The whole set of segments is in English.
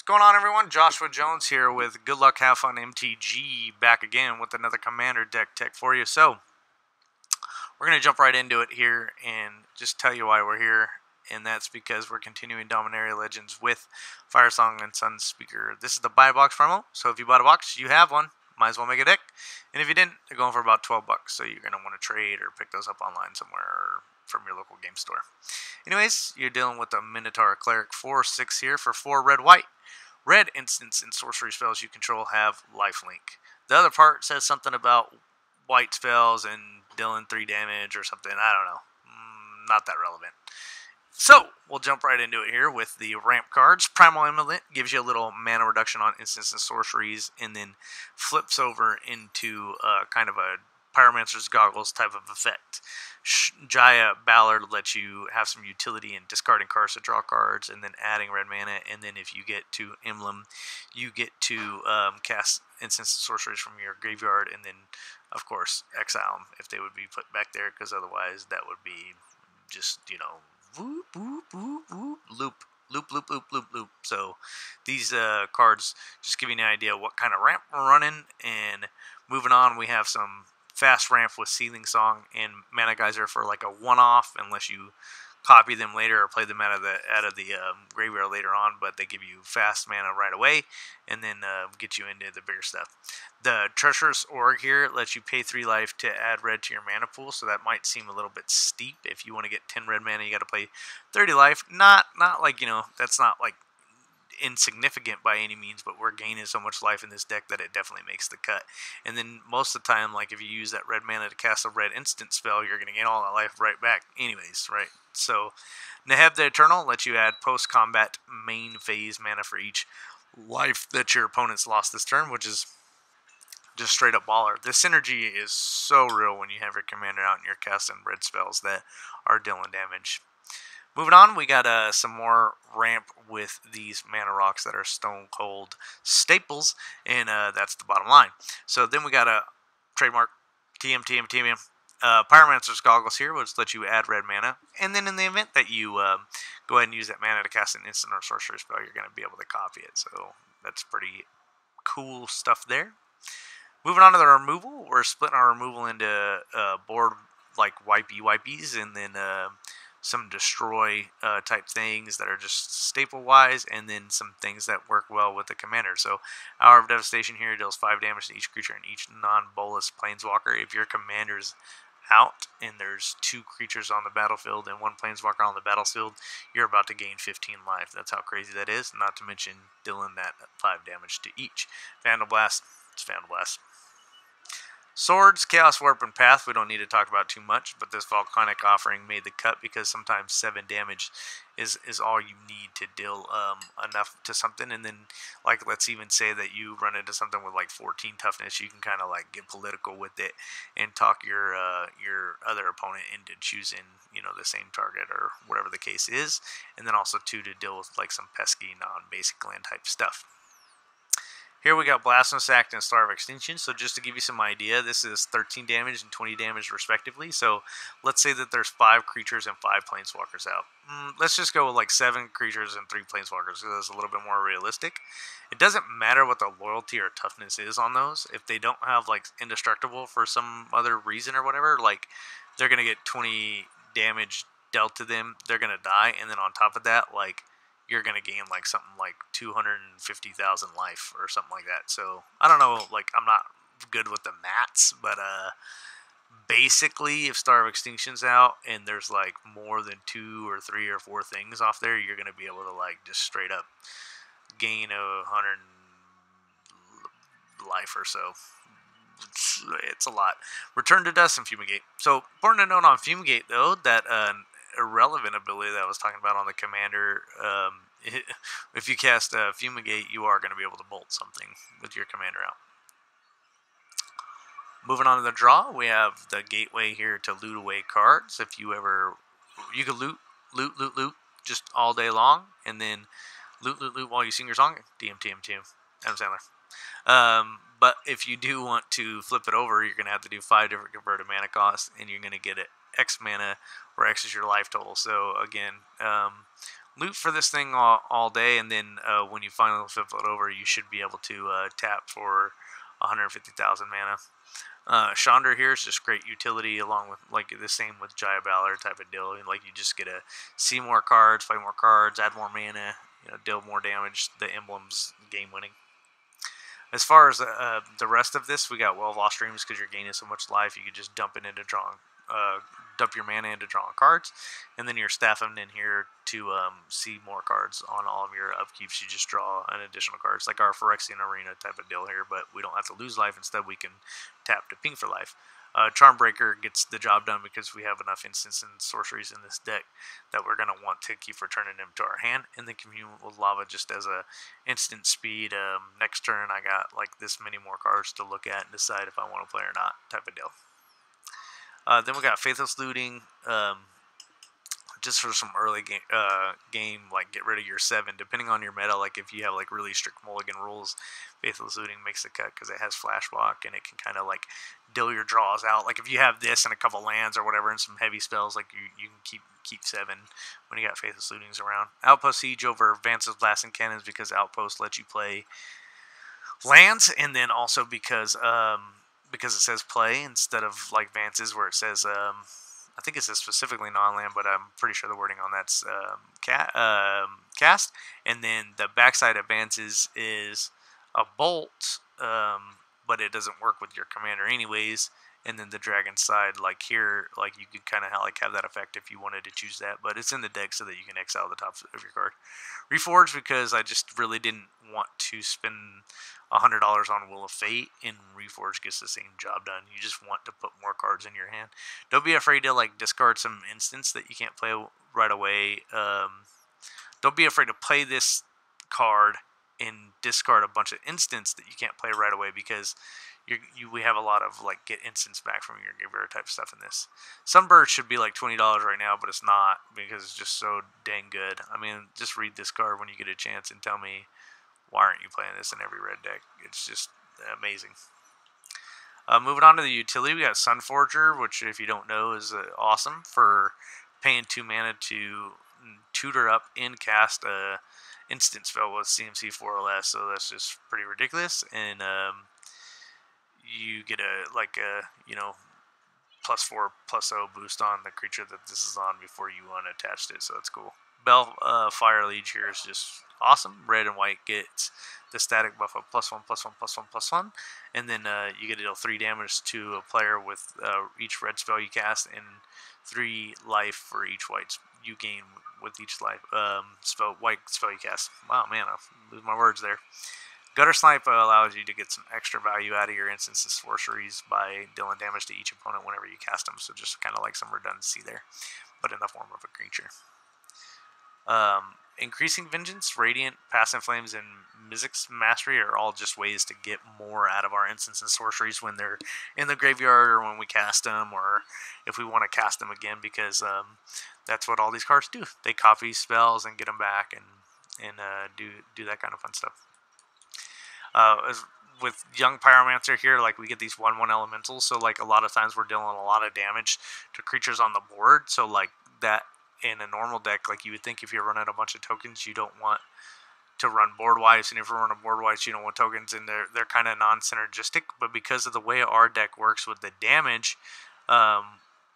going on, everyone? Joshua Jones here with Good Luck Have Fun MTG, back again with another Commander deck tech for you. So, we're going to jump right into it here and just tell you why we're here. And that's because we're continuing Domanaria Legends with Firesong and Sunspeaker. This is the buy box promo, so if you bought a box, you have one. Might as well make a deck. And if you didn't, they're going for about 12 bucks, so you're going to want to trade or pick those up online somewhere or from your local game store. Anyways, you're dealing with a Minotaur Cleric 4/6 here for 4 red-white. Red instants and sorcery spells you control have lifelink. The other part says something about white spells and dealing 3 damage or something. I don't know. Not that relevant. So, we'll jump right into it here with the ramp cards. Primal Amulet gives you a little mana reduction on instants and sorceries, and then flips over into kind of a Pyromancer's Goggles type of effect. Jaya Ballard lets you have some utility in discarding cards to draw cards, and then adding red mana, and then if you get to Emblem, you get to cast instants and sorceries from your graveyard, and then, of course, exile them if they would be put back there, because otherwise that would be just, you know, whoop, whoop, whoop, whoop, loop, loop, loop, loop, loop, loop. So these cards just give you an idea what kind of ramp we're running. And moving on, we have some fast ramp with Sealing Song and Mana Geyser for like a one-off, unless you copy them later or play them out of the graveyard later on, but they give you fast mana right away and then get you into the bigger stuff. The Treacherous Org here lets you pay 3 life to add red to your mana pool, so that might seem a little bit steep. If you want to get 10 red mana, you got to play 30 life. Not like, you know, that's not like insignificant by any means, but we're gaining so much life in this deck that it definitely makes the cut. And then most of the time, like if you use that red mana to cast a red instant spell, you're going to gain all that life right back anyways, right? So Neheb the Eternal lets you add post-combat main phase mana for each life that your opponent's lost this turn, which is just straight up baller. The synergy is so real when you have your commander out and you're casting red spells that are dealing damage. Moving on, we got some more ramp with these mana rocks that are stone cold staples, and that's the bottom line. So then we got a trademark TM. Pyromancer's Goggles here, which lets you add red mana, and then in the event that you go ahead and use that mana to cast an instant or sorcery spell, you're going to be able to copy it. So that's pretty cool stuff there. Moving on to the removal, we're splitting our removal into board like wipies, and then some destroy type things that are just staple wise, and then some things that work well with the commander. So Hour of Devastation here deals 5 damage to each creature and each non-bolus planeswalker. If your commander's out and there's 2 creatures on the battlefield and 1 planeswalker on the battlefield, you're about to gain 15 life. That's how crazy that is, not to mention dealing that 5 damage to each. Vandal Blast, it's Vandal Blast. Swords, Chaos Warp, and Path, we don't need to talk about too much, but this Volcanic Offering made the cut because sometimes 7 damage is all you need to deal enough to something. And then, like, let's even say that you run into something with like 14 toughness, you can kind of like get political with it and talk your other opponent into choosing, you know, the same target or whatever the case is. And then also, too, to deal with like some pesky non-basic land type stuff. Here we got Blasphemous Act and Star of Extinction. So just to give you some idea, this is 13 damage and 20 damage respectively. So let's say that there's 5 creatures and 5 planeswalkers out. Let's just go with like 7 creatures and 3 planeswalkers, because it's a little bit more realistic. It doesn't matter what the loyalty or toughness is on those. If they don't have like indestructible for some other reason or whatever, like they're going to get 20 damage dealt to them. They're going to die. And then on top of that, like, you're going to gain like something like 250,000 life or something like that. So I don't know, like, I'm not good with the maths, but basically if Star of Extinction's out and there's like more than 2 or 3 or 4 things off there, you're going to be able to like just straight up gain 100 life or so. It's a lot. Return to Dust and Fumigate. So important to note on Fumigate though, that irrelevant ability that I was talking about on the commander, if you cast Fumigate, you are going to be able to bolt something with your commander out. Moving on to the draw, we have the gateway here to loot away cards. If you can loot just all day long, and then loot while you sing your song. TM. Adam Sandler. But if you do want to flip it over, you're going to have to do 5 different converted mana costs, and you're going to get it X mana, where X is your life total. So again, loot for this thing all day, and then when you finally flip it over, you should be able to tap for 150,000 mana. Chandra here is just great utility, along with like the same with Jaya Ballard type of deal. Like you just get to see more cards, play more cards, add more mana, deal more damage. The emblem's game winning. As far as the rest of this, we got well-lost streams because you're gaining so much life. You could just dump it into drawing, dump your mana into drawing cards, and then you're staffing in here to see more cards on all of your upkeeps. You just draw an additional cards, like our Phyrexian Arena type of deal here, but we don't have to lose life. Instead, we can tap to ping for life. Charmbreaker gets the job done because we have enough instants and sorceries in this deck that we're going to want to keep returning them to our hand. And then Commune with Lava just as a instant speed. Next turn I got like this many more cards to look at and decide if I want to play or not type of deal. Then we got Faithless Looting. Just for some early game, like get rid of your 7, depending on your meta. Like if you have like really strict mulligan rules, Faithless Looting makes the cut because it has flash block and it can kind of like deal your draws out. Like if you have this and a couple lands or whatever and some heavy spells, like you can keep 7 when you got Faithless Lootings around. Outpost Siege over Vance's Blast and Cannons because Outpost lets you play lands, and then also because it says play instead of like Vance's where it says I think it says specifically non-land, but I'm pretty sure the wording on that's cast. And then the backside of Vance's is a bolt, but it doesn't work with your commander anyways. And then the dragon side, like here, like you could kind of have that effect if you wanted to choose that, but it's in the deck so that you can exile the top of your card. Reforge because I just really didn't want to spend $100 on Will of Fate, and Reforge gets the same job done. You just want to put more cards in your hand. Don't be afraid to like discard some instants that you can't play right away. Don't be afraid to play this card and discard a bunch of instants that you can't play right away because we have a lot of like get instants back from your graveyard type stuff in this. Sunbird should be like $20 right now, but it's not because it's just so dang good. I mean, just read this card when you get a chance and tell me why aren't you playing this in every red deck. It's just amazing. Moving on to the utility, we got Sunforger, which if you don't know is awesome for paying 2 mana to tutor up and cast a instant spell with CMC 4 or less. So that's just pretty ridiculous. And you get a +4/+0 boost on the creature that this is on before you unattached it, so that's cool. Bell Fire Liege here is just awesome. Red and white gets the static buff of +1/+1/+1/+1, and then you get to deal 3 damage to a player with each red spell you cast, and 3 life for each white you gain with each life white spell you cast. Wow, man, I lose my words there. Gutter Snipe allows you to get some extra value out of your instants and sorceries by dealing damage to each opponent whenever you cast them, so just kind of like some redundancy there, but in the form of a creature. Increasing Vengeance, Radiant, Passive Flames, and Mizzix Mastery are all just ways to get more out of our instants and sorceries when they're in the graveyard or when we cast them, or if we want to cast them again, because that's what all these cards do. They copy spells and get them back and do that kind of fun stuff. With Young Pyromancer here, like we get these 1/1 elementals, so like a lot of times we're dealing a lot of damage to creatures on the board, so like that in a normal deck, like you would think if you're running a bunch of tokens, you don't want to run board wipes, and if you're running board wipes, you don't want tokens, and they're kind of non-synergistic, but because of the way our deck works with the damage,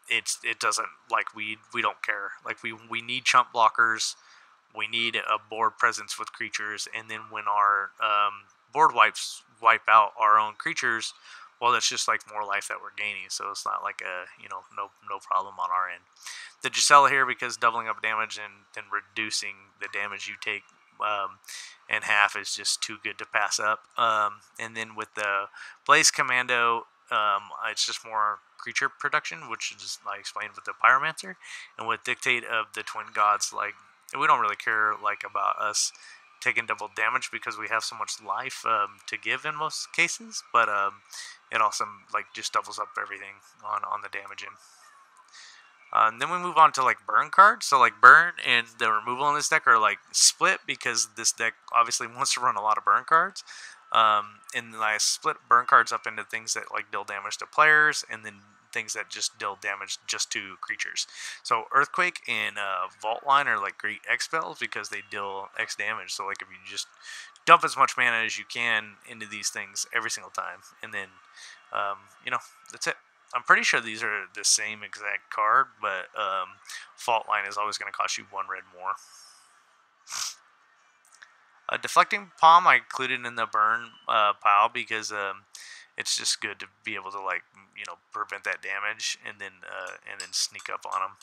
it doesn't, like we don't care. Like we need chump blockers, we need a board presence with creatures, and then when our board wipes wipe out our own creatures, well, that's just like more life that we're gaining, so it's not like a no problem on our end. The Gisela here, because doubling up damage and then reducing the damage you take in half is just too good to pass up. And then with the Blaze Commando, it's just more creature production, which is I explained with the Pyromancer, and with Dictate of the Twin Gods, like we don't really care like about us taking double damage because we have so much life to give in most cases, but it also like just doubles up everything on the damage in. And then we move on to like burn cards. So like burn and the removal in this deck are like split because this deck obviously wants to run a lot of burn cards. And I split burn cards up into things that like deal damage to players and then things that just deal damage just to creatures. So Earthquake and Vault Line are like great X spells because they deal X damage. So like if you just dump as much mana as you can into these things every single time, and then that's it. I'm pretty sure these are the same exact card, but Fault Line is always going to cost you 1 red more. Deflecting Palm I included in the burn pile because it's just good to be able to prevent that damage and then sneak up on them.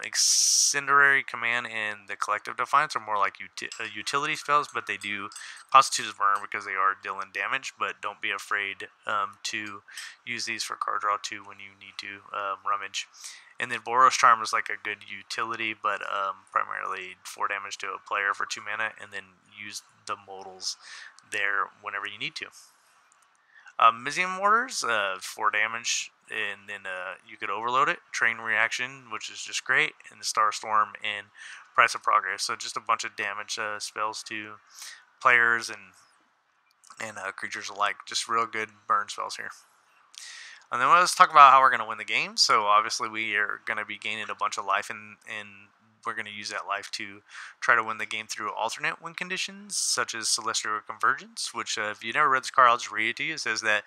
Incendiary Command and the Collective Defiance are more like utility spells, but they do constitute as burn because they are dealing damage. But don't be afraid to use these for card draw too when you need to rummage. And then Boros Charm is like a good utility, but primarily 4 damage to a player for 2 mana, and then use the modals there whenever you need to. Mizium Mortars, 4 damage, and then you could overload it. Train Reaction, which is just great, and the Starstorm and Price of Progress. So just a bunch of damage spells to players and creatures alike. Just real good burn spells here. And then let's talk about how we're going to win the game. So obviously we are going to be gaining a bunch of life, and we're going to use that life to try to win the game through alternate win conditions, such as Celestial Convergence, which if you never read this card, I'll just read it to you. It says that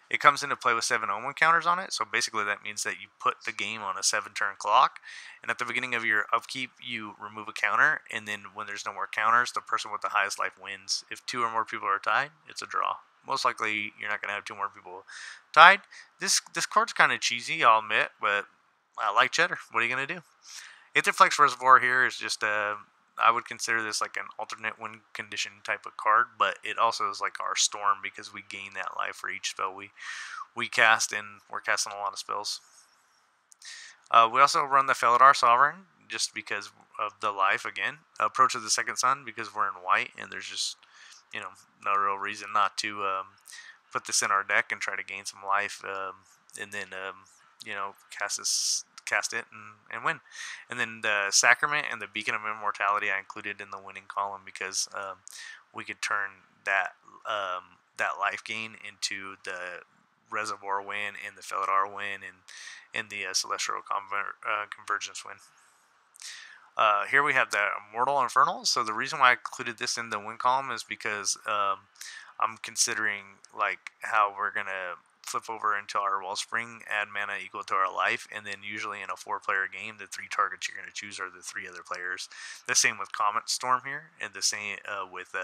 it comes into play with 7 Omen counters on it. So basically that means that you put the game on a 7-turn clock, and at the beginning of your upkeep, you remove a counter, and then when there's no more counters, the person with the highest life wins. If 2 or more people are tied, it's a draw. Most likely, you're not going to have 2 more people tied. This card's kind of cheesy, I'll admit, but I like cheddar. What are you going to do? Aetherflex Reservoir here is just I would consider this like an alternate win condition type of card, but it also is like our Storm because we gain that life for each spell we cast, and we're casting a lot of spells. We also run the Felidar Sovereign just because of the life again. Approach of the Second Sun because we're in white, and there's just no real reason not to put this in our deck and try to gain some life, and then cast it and win. And then the Sacrament and the Beacon of Immortality I included in the winning column because we could turn that life gain into the Reservoir win and the Felidar win and the Celestial Convergence win. Here we have the Immortal Infernal. So the reason why I included this in the win column is because I'm considering like how we're gonna flip over into our Wellspring, add mana equal to our life, and then usually in a 4-player game, the 3 targets you're gonna choose are the 3 other players. The same with Comet Storm here, and the same with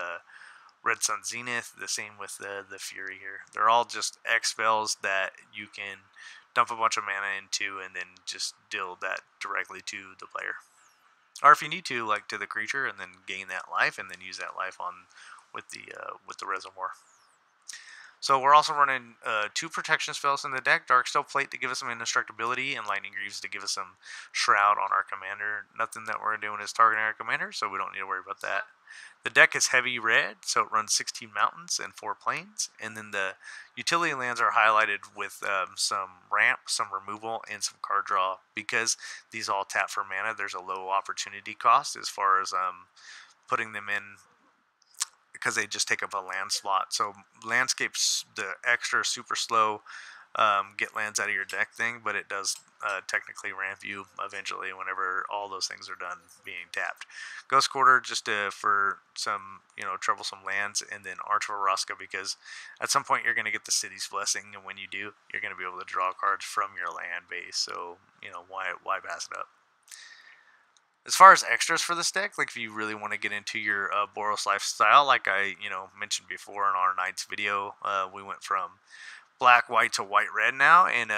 Red Sun Zenith. The same with the Fury here. They're all just X spells that you can dump a bunch of mana into and then just deal that directly to the player. Or if you need to, like to the creature, and then gain that life, and then use that life on with the Reservoir. So we're also running 2 protection spells in the deck: Darksteel Plate to give us some indestructibility, and Lightning Greaves to give us some Shroud on our commander. Nothing that we're doing is targeting our commander, so we don't need to worry about that. The deck is heavy red, so it runs 16 mountains and 4 plains, and then the utility lands are highlighted with some ramp, some removal, and some card draw. Because these all tap for mana, there's a low opportunity cost as far as putting them in, because they just take up a land slot. So Landscape's the extra super slow get lands out of your deck thing, but it does technically ramp you eventually whenever all those things are done being tapped. Ghost Quarter just for some troublesome lands, and then Arch of Araska because at some point you're going to get the City's Blessing, and when you do, you're going to be able to draw cards from your land base. So why pass it up? As far as extras for this deck, like if you really want to get into your Boros lifestyle, like I mentioned before in our Knights video, we went from black, white to white, red now, and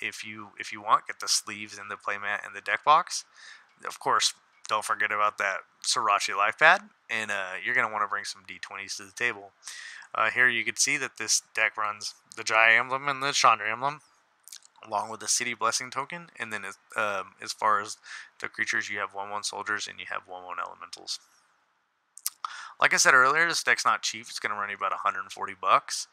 if you want, get the sleeves and the playmat and the deck box. Of course, don't forget about that Sriracha life pad, and you're going to want to bring some D20s to the table. Here you can see that this deck runs the Jaya Emblem and the Chandra Emblem, along with the City Blessing token, and then as far as the creatures, you have 1/1 soldiers and you have 1/1 elementals. Like I said earlier, this deck's not cheap. It's going to run you about $140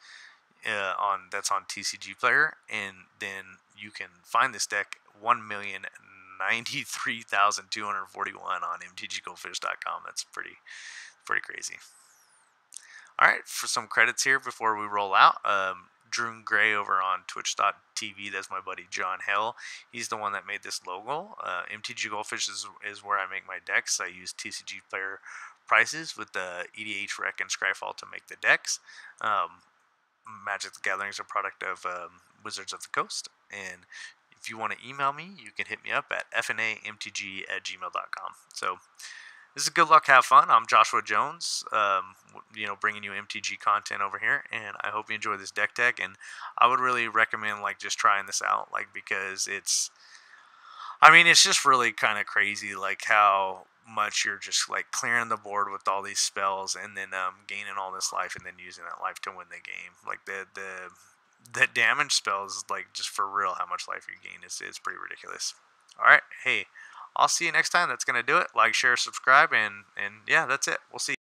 that's on TCG Player, and then you can find this deck 1,093,241 on mtggoldfish.com. That's pretty crazy. All right, for some credits here before we roll out. Drew Gray over on Twitch.tv. That's my buddy John Hill. He's the one that made this logo. MTG Goldfish is where I make my decks. I use TCG player prices with the EDH Rec and Scryfall to make the decks. Magic the Gathering is a product of Wizards of the Coast. And if you want to email me, you can hit me up at EffinAMtG@gmail.com. So this is good luck, have fun. I'm Joshua Jones, bringing you MTG content over here, and I hope you enjoy this deck tech. And I would really recommend just trying this out, because it's just really kind of crazy, how much you're just clearing the board with all these spells, and then gaining all this life, and then using that life to win the game. The damage spells, just for real, how much life you gain is pretty ridiculous. All right, hey, I'll see you next time. That's gonna do it. Like, share, subscribe, and yeah, that's it. We'll see you.